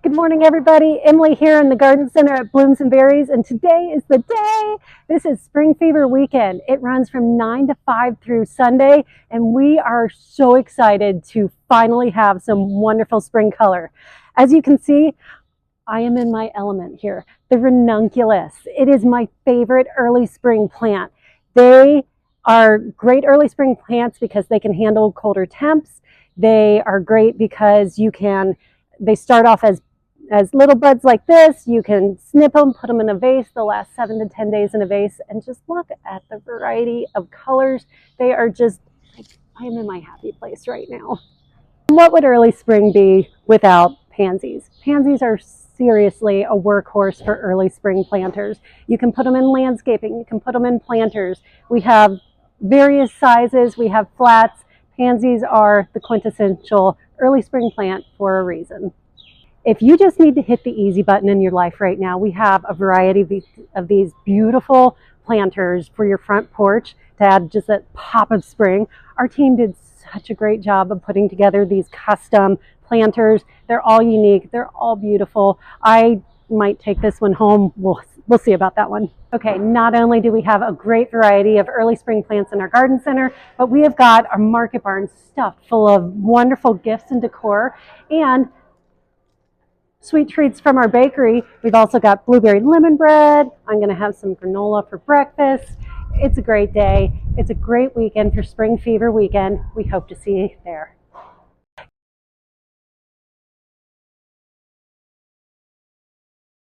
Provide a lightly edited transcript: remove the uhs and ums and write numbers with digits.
Good morning, everybody. Emily here in the Garden Center at Blooms and Berries, and today is the day. This is Spring Fever Weekend. It runs from 9 to 5 through Sunday, and we are so excited to finally have some wonderful spring color. As you can see, I am in my element here, the Ranunculus. It is my favorite early spring plant. They are great early spring plants because they can handle colder temps. They are great because they start off as little buds like this. You can snip them, put them in a vase. They'll last 7 to 10 days in a vase. And just look at the variety of colors. They are just, I am in my happy place right now. What would early spring be without pansies? Pansies are seriously a workhorse for early spring planters. You can put them in landscaping. You can put them in planters. We have various sizes. We have flats. Pansies are the quintessential early spring plant for a reason. If you just need to hit the easy button in your life right now, we have a variety of these beautiful planters for your front porch to add just that pop of spring. Our team did such a great job of putting together these custom planters. They're all unique. They're all beautiful. I might take this one home. We'll see about that one. Okay, not only do we have a great variety of early spring plants in our garden center, but we have got our market barn stuffed full of wonderful gifts and decor and sweet treats from our bakery. We've also got blueberry lemon bread. I'm going to have some granola for breakfast. It's a great day. It's a great weekend for Spring Fever Weekend. We hope to see you there.